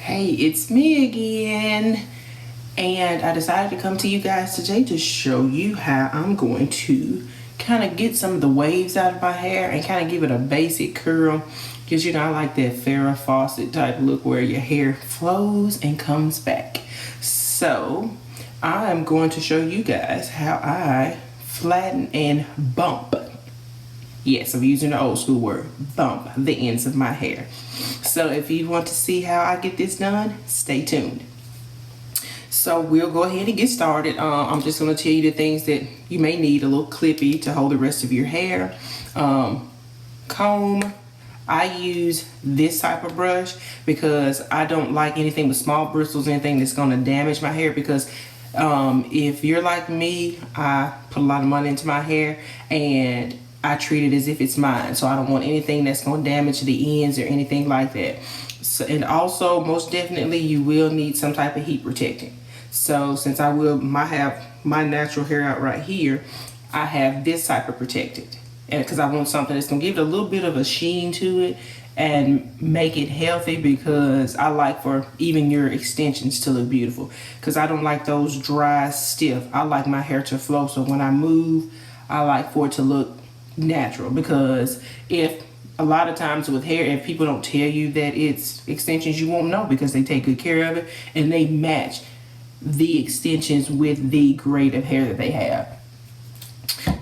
Hey, it's me again, and I decided to come to you guys today to show you how I'm going to kind of get some of the waves out of my hair and kind of give it a basic curl, because I like that Farrah Fawcett type look where your hair flows and comes back. So I'm going to show you guys how I flatten and bump. Yes, I'm using the old school word, bump the ends of my hair. So if you want to see how I get this done, stay tuned. So we'll go ahead and get started. I'm just going to tell you the things that you may need. A little clippy to hold the rest of your hair. Comb. I use this type of brush because I don't like anything with small bristles, anything that's going to damage my hair, because if you're like me, I put a lot of money into my hair and I treat it as if it's mine. So I don't want anything that's going to damage the ends or anything like that. So, and also, most definitely, you will need some type of heat protectant. So since I have my natural hair out right here, I have this type of protected. And because I want something that's going to give it a little bit of a sheen to it and make it healthy, because I like for even your extensions to look beautiful. Because I don't like those dry, stiff. I like my hair to flow. So when I move, I like for it to look natural, because if a lot of times with hair, if people don't tell you that it's extensions, you won't know, because they take good care of it and they match the extensions with the grade of hair that they have.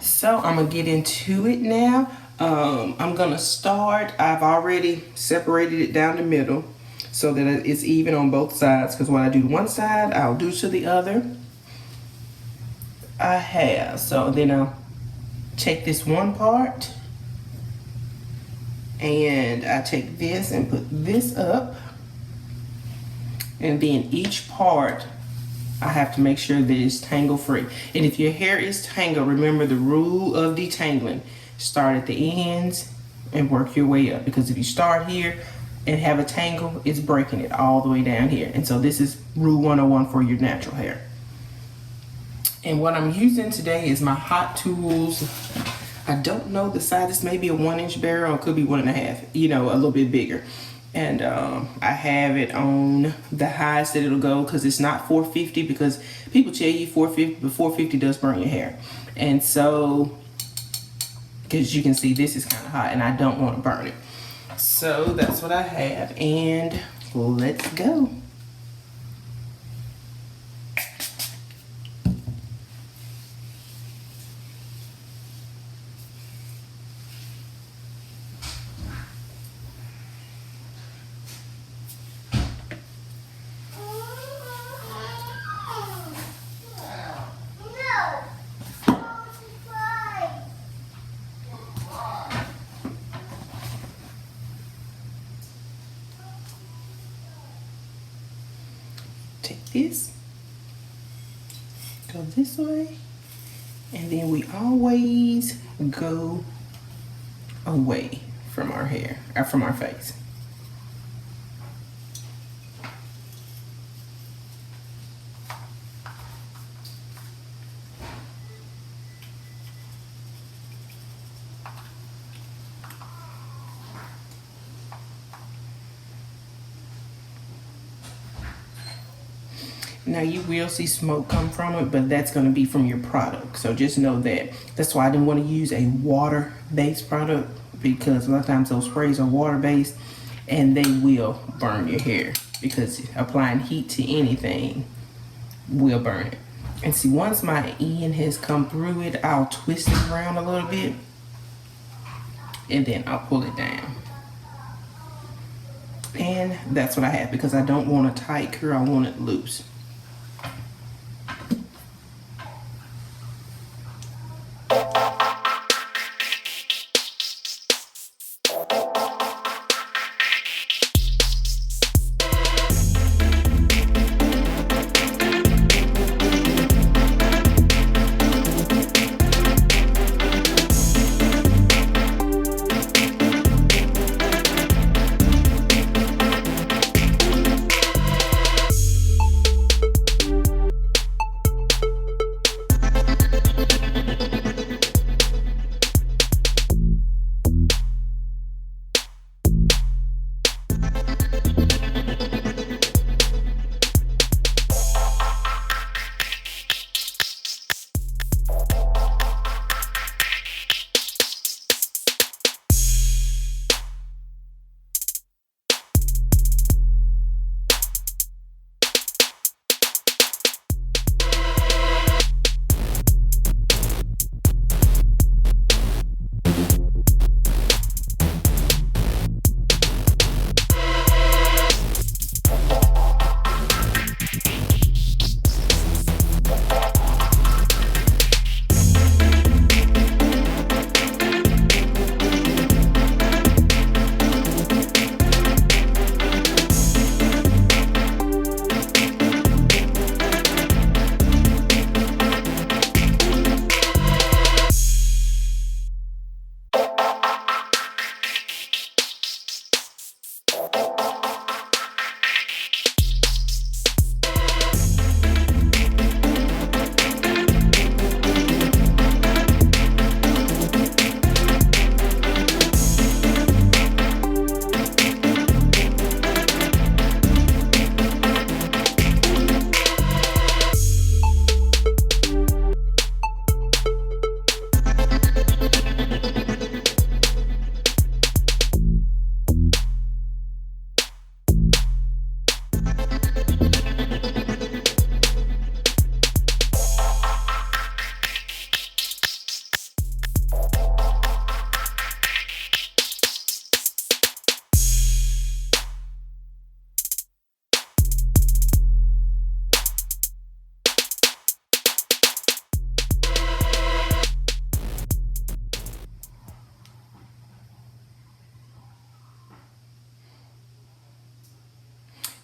So I'm gonna get into it now. I'm gonna start, I've already separated it down the middle so that it's even on both sides, because when I do one side, I'll do to the other. So then I'll take this one part and I take this and put this up, and then each part I have to make sure that it's tangle free. And if your hair is tangled, remember the rule of detangling: start at the ends and work your way up, because if you start here and have a tangle, it's breaking it all the way down here. And so this is rule 101 for your natural hair. And what I'm using today is my Hot Tools. I don't know the size. This may be a 1-inch barrel, or it could be 1.5, a little bit bigger. And I have it on the highest that it'll go, because it's not 450, because people tell you 450, but 450 does burn your hair. And so, because you can see this is kind of hot and I don't want to burn it. So that's what I have, and let's go. Take this, go this way, and then we always go away from our hair, or from our face. Now you will see smoke come from it, but that's going to be from your product. So just know that. That's why I didn't want to use a water-based product, because a lot of times those sprays are water-based and they will burn your hair, because applying heat to anything will burn it. And see, once my end has come through it, I'll twist it around a little bit and then I'll pull it down. And that's what I have, because I don't want a tight curl, I want it loose.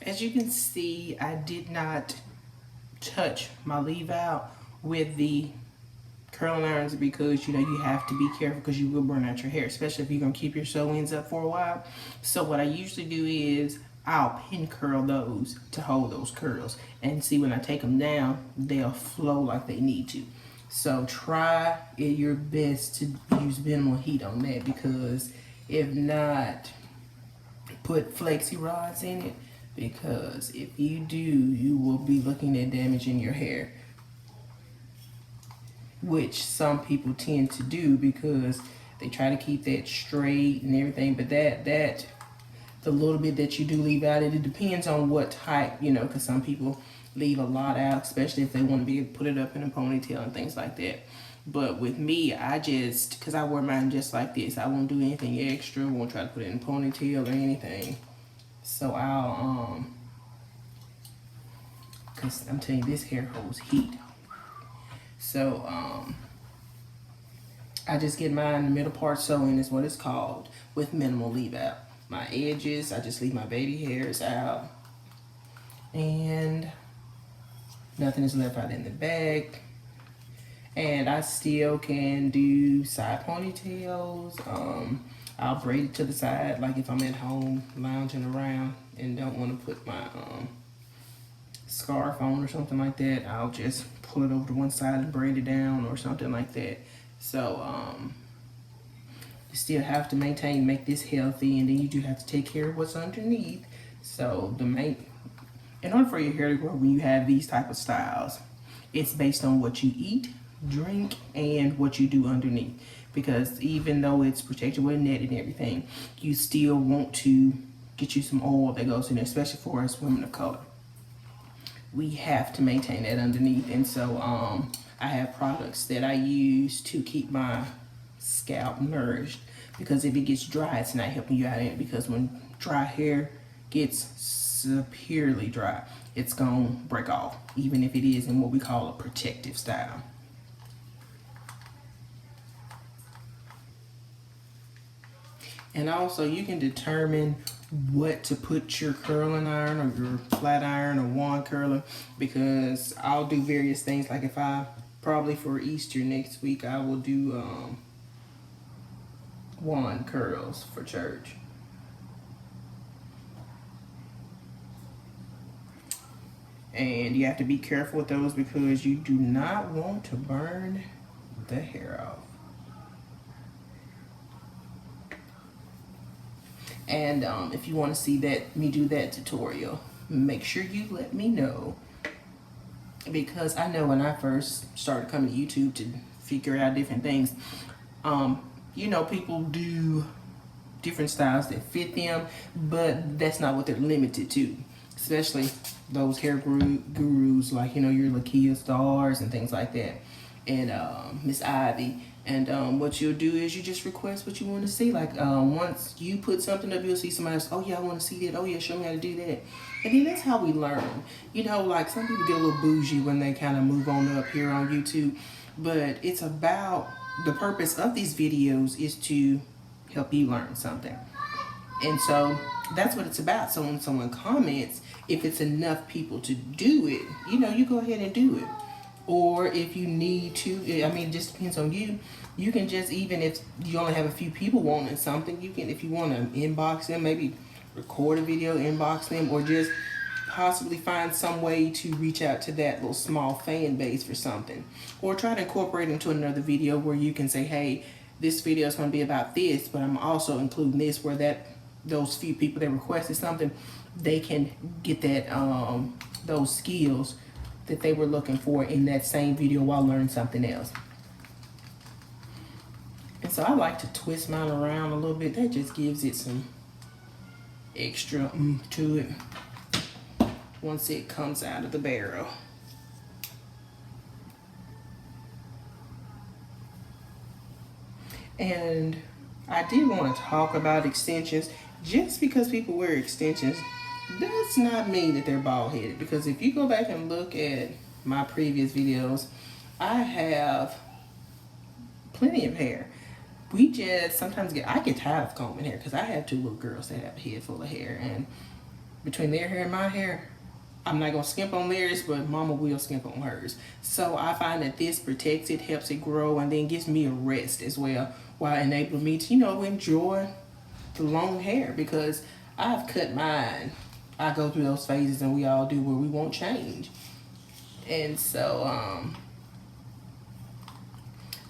As you can see, I did not touch my leave out with the curling irons because you know you have to be careful because you will burn out your hair, especially if you're gonna keep your sew-ins up for a while. So what I usually do is I'll pin curl those to hold those curls, and see when I take them down, they'll flow like they need to. So try your best to use minimal heat on that, because if not, put flexi rods in it, because if you do, you will be looking at damaging your hair, which some people tend to do because they try to keep that straight and everything. But that the little bit that you do leave out, it depends on what type, you know, because some people leave a lot out, especially if they want to be able to put it up in a ponytail and things like that. But with me, I just, because I wear mine just like this, I won't do anything extra, won't try to put it in a ponytail or anything. So I'll, because I'm telling you, this hair holds heat. So, I just get mine, the middle part sewing is what it's called, with minimal leave out. My edges, I just leave my baby hairs out. And nothing is left out in the back. And I still can do side ponytails. I'll braid it to the side, like if I'm at home lounging around and don't want to put my scarf on or something like that, I'll just pull it over to one side and braid it down or something like that. So you still have to maintain, make this healthy, and then you do have to take care of what's underneath. So in order for your hair to grow, when you have these type of styles, it's based on what you eat, drink, and what you do underneath. Because even though it's protected with a net and everything, you still want to get you some oil that goes in there, especially for us women of color. We have to maintain that underneath. And so I have products that I use to keep my scalp nourished, because if it gets dry, it's not helping you out in it. Because when dry hair gets severely dry, it's gonna break off, even if it is in what we call a protective style. And also, you can determine what to put your curling iron or your flat iron or wand curler, because I'll do various things. Like if I, probably for Easter next week, I will do wand curls for church. And you have to be careful with those because you do not want to burn the hair off. And if you want to see me do that tutorial, make sure you let me know, because I know when I first started coming to YouTube to figure out different things, you know, people do different styles that fit them, but that's not what they're limited to. Especially those hair gurus like, you know, your Lakia Stars and things like that, and Miss Ivy. And what you'll do is you just request what you want to see. Like once you put something up, you'll see somebody else, oh yeah, I want to see that. Oh yeah, show me how to do that. And then that's how we learn. You know, like some people get a little bougie when they kind of move on up here on YouTube. But it's about, the purpose of these videos is to help you learn something. And so that's what it's about. So when someone comments, if it's enough people to do it, you know, you go ahead and do it. Or if you need to, I mean, it just depends on you. You can just, even if you only have a few people wanting something, you can, if you want to inbox them, maybe record a video, inbox them, or just possibly find some way to reach out to that little small fan base for something. Or try to incorporate into another video where you can say, hey, this video is going to be about this, but I'm also including this, where those few people that requested something, they can get that those skills that they were looking for in that same video while learning something else. And so I like to twist mine around a little bit. That just gives it some extra to it once it comes out of the barrel. And I did want to talk about extensions. Just because people wear extensions does not mean that they're bald headed, because if you go back and look at my previous videos, I have plenty of hair. We just sometimes I get tired of combing hair, because I have two little girls that have a head full of hair, and between their hair and my hair, I'm not gonna skimp on theirs, but mama will skimp on hers. So I find that this protects it, helps it grow, and then gives me a rest as well, while enabling me to, enjoy the long hair, because I've cut mine. I go through those phases, and we all do, where we won't change. And so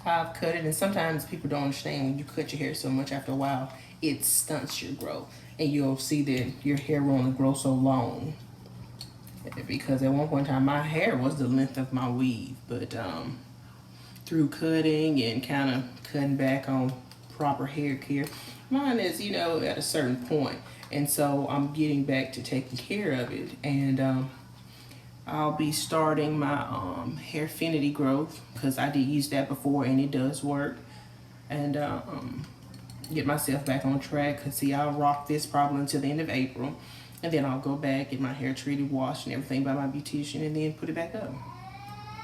I've cut it, and sometimes people don't understand when you cut your hair so much, after a while it stunts your growth, and you'll see that your hair will only grow so long. Because at one point in time my hair was the length of my weave, but through cutting and kind of cutting back on proper hair care, mine is, at a certain point, and so I'm getting back to taking care of it. And I'll be starting my Hairfinity growth, because I did use that before and it does work. And get myself back on track, because see, I'll rock this probably until the end of April, and then I'll go back, get my hair treated, washed and everything by my beautician, and then put it back up.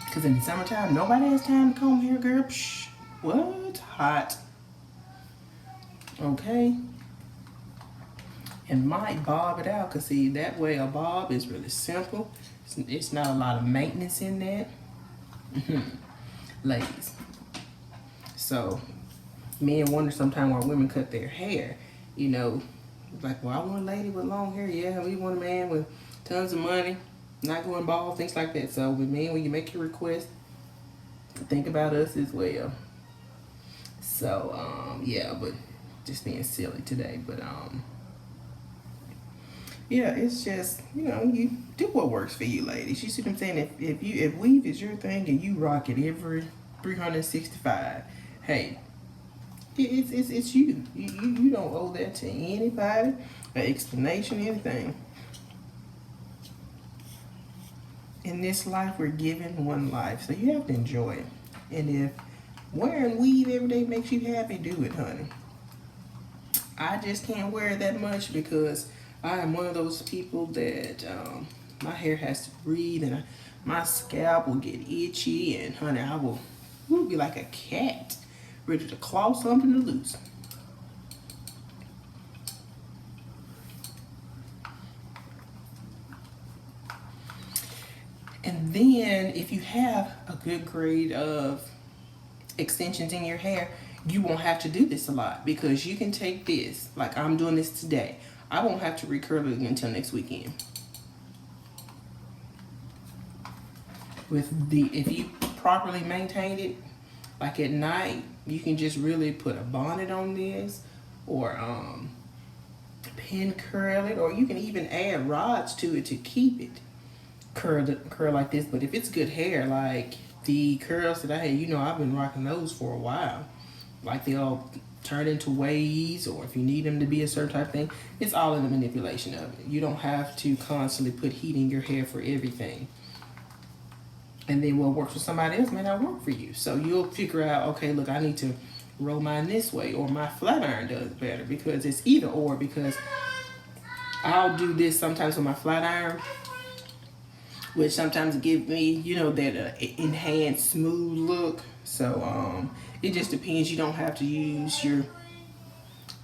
Because in the summertime, nobody has time to comb hair, girl. Psh, what? Hot. Okay. And might bob it out, because see, that way a bob is really simple. It's not a lot of maintenance in that. Ladies. So, men wonder sometimes why women cut their hair. Like, well, I want a lady with long hair. Yeah, we want a man with tons of money, not going bald, things like that. So with men, when you make your request, think about us as well. So, yeah, but just being silly today. But, yeah, it's just, you do what works for you, ladies. You see what I'm saying? If weave is your thing and you rock it every 365, hey, it's you. You don't owe that to anybody, an explanation, anything. In this life, we're given one life, so you have to enjoy it. And if wearing weave every day makes you happy, do it, honey. I just can't wear it that much, because I am one of those people that my hair has to breathe, and my scalp will get itchy, and honey, I will be like a cat, ready to claw something to loose. And then if you have a good grade of extensions in your hair, you won't have to do this a lot, because you can take this, like I'm doing this today. I won't have to recurl it until next weekend. If you properly maintain it, like at night, you can just really put a bonnet on this, or pin curl it, or you can even add rods to it to keep it curl like this. But if it's good hair, like the curls that I had, I've been rocking those for a while. Like they'll turn into waves, or if you need them to be a certain type of thing, it's all in the manipulation of it. You don't have to constantly put heat in your hair for everything. And then what works for somebody else may not work for you. So you'll figure out, okay, look, I need to roll mine this way, or my flat iron does better, because it's either or. Because I'll do this sometimes with my flat iron, which sometimes give me, that enhanced smooth look. So it just depends. You don't have to use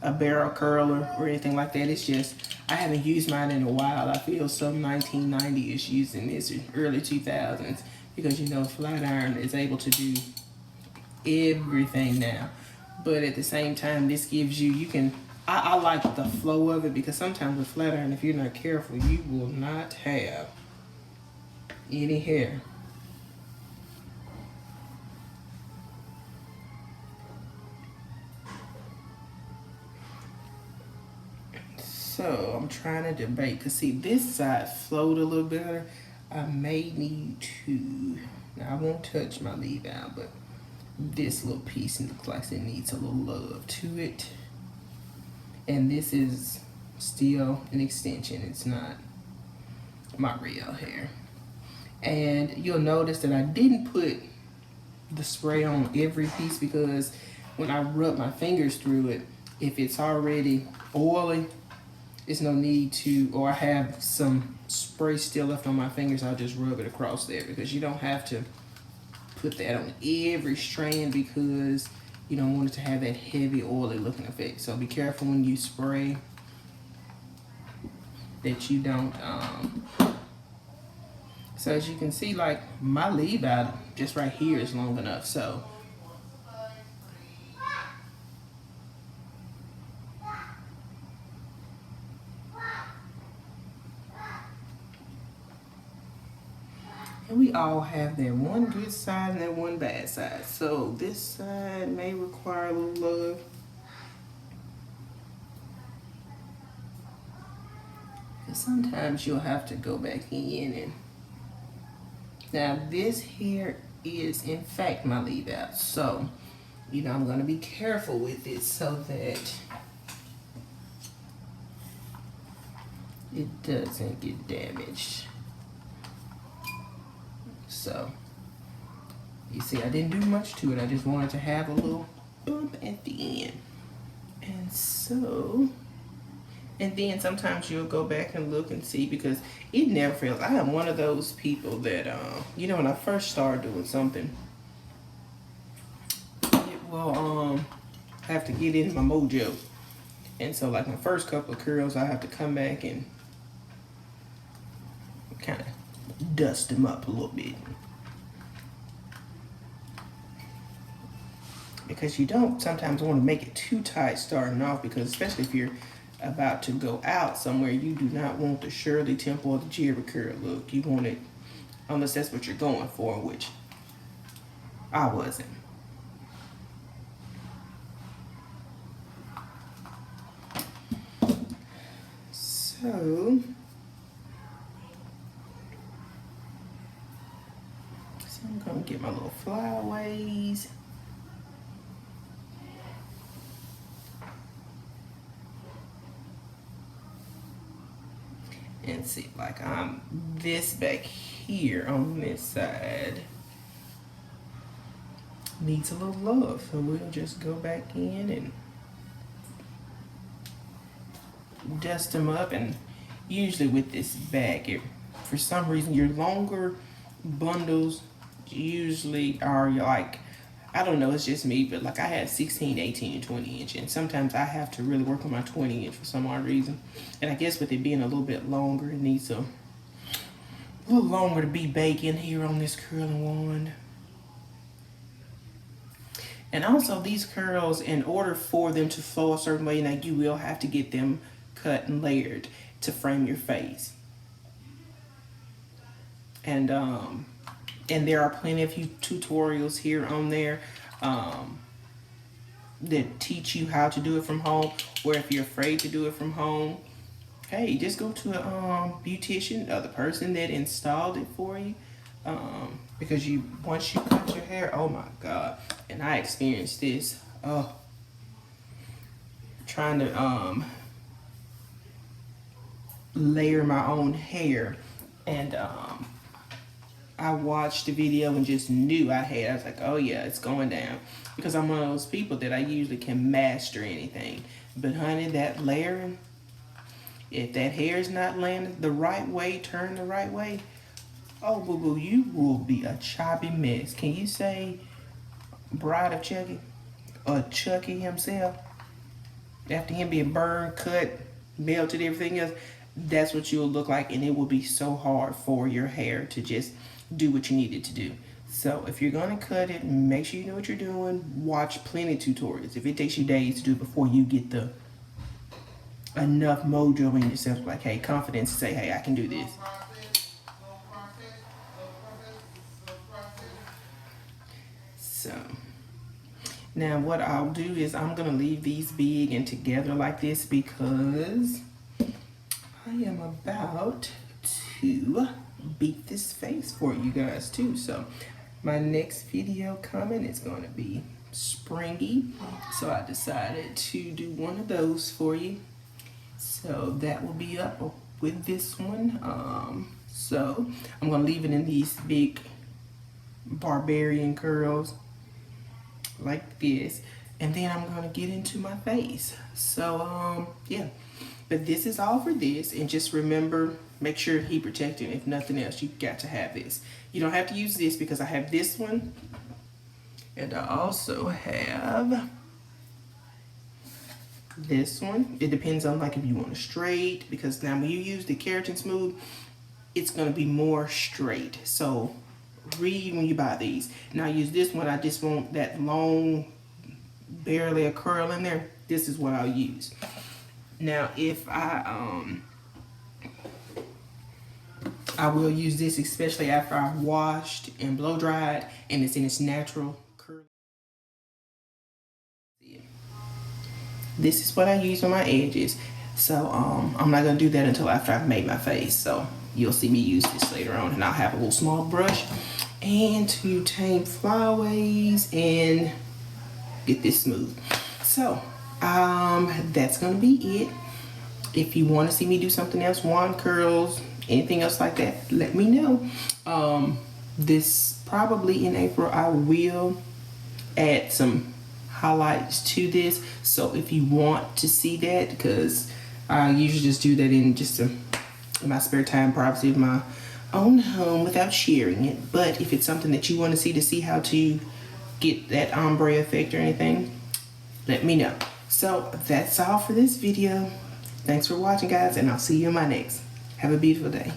a barrel curler or anything like that. It's just, I haven't used mine in a while. I feel some 1990s using this, in early 2000s, because flat iron is able to do everything now. But at the same time, this gives you can, I like the flow of it, because sometimes with flat iron, if you're not careful, you will not have any hair. So I'm trying to debate, because see, this side flowed a little better. I may need to, now I won't touch my leave out, but this little piece looks like it needs a little love to it. And this is still an extension. It's not my real hair. And you'll notice that I didn't put the spray on every piece, because when I rub my fingers through it, if it's already oily, there's no need to, or I have some spray still left on my fingers, I'll just rub it across there, because you don't have to put that on every strand, because you don't want it to have that heavy oily looking effect. So be careful when you spray. that you don't so as you can see, like my leave out just right here is long enough. So and we all have that one good side and that one bad side. So this side may require a little love. And sometimes you'll have to go back in and now this here is in fact my leave out. So, you know, I'm gonna be careful with it so that it doesn't get damaged. So, you see, I didn't do much to it. I just wanted to have a little bump at the end. And so, and then sometimes you'll go back and look and see because it never fails. I am one of those people that, you know, when I first started doing something, it will have to get in my mojo. And so, like my first couple of curls, I have to come back and kind of dust them up a little bit. Because you don't sometimes want to make it too tight starting off, because especially if you're about to go out somewhere, you do not want the Shirley Temple or the Jheri curl look. You want it, unless that's what you're going for, which I wasn't. So I'm gonna get my little flyaways. And see, like I'm this back here on this side needs a little love, so we'll just go back in and dust them up. And usually with this back, for some reason your longer bundles usually are like, I don't know, it's just me, but like I had 16, 18, and 20 inch, and sometimes I have to really work on my 20 inch for some odd reason. And I guess with it being a little bit longer, it needs a little longer to be baking here on this curling wand. And also these curls, in order for them to flow a certain way, now you will have to get them cut and layered to frame your face. And there are plenty of tutorials here on there that teach you how to do it from home. Or if you're afraid to do it from home, hey, just go to a beautician or the person that installed it for you. Because once you cut your hair, oh my God, and I experienced this. Trying to layer my own hair, and I watched the video and just knew I was like, oh yeah, it's going down. Because I'm one of those people that I usually can master anything. But honey, that layering, if that hair is not laying the right way, turn the right way, oh boo boo, you will be a choppy mess. Can you say Bride of Chucky? Or Chucky himself? After him being burned, cut, melted, everything else, that's what you'll look like, and it will be so hard for your hair to just do what you need it to do. So if you're gonna cut it, make sure you know what you're doing. Watch plenty of tutorials. If it takes you days to do it before you get the enough mojo in yourself, like, hey, confidence to say, hey, I can do this. So now what I'll do is I'm gonna leave these big and together like this because I am about to beat this face for you guys too. So my next video coming is going to be springy, so I decided to do one of those for you. So that will be up with this one. So I'm going to leave it in these big barbarian curls like this, and then I'm going to get into my face. So yeah, but this is all for this. And just remember, make sure heat protecting. If nothing else, you got to have this. You don't have to use this because I have this one, and I also have this one. It depends on like if you want it straight, because now when you use the Keratin Smooth, it's going to be more straight. So read when you buy these. Now I use this one. I just want that long, barely a curl in there. This is what I'll use. Now if I will use this especially after I've washed and blow dried and it's in its natural curl. This is what I use on my edges. So I'm not gonna do that until after I've made my face. So you'll see me use this later on, and I'll have a little small brush and to tame flyaways and get this smooth. So that's gonna be it. If you want to see me do something else, wand curls, anything else like that, let me know. This probably in April I will add some highlights to this. So if you want to see that, because I usually just do that in just in my spare time, privacy of my own home without sharing it. But if it's something that you want to see how to get that ombre effect or anything, let me know. So that's all for this video. Thanks for watching, guys, and I'll see you in my next. Have a beautiful day.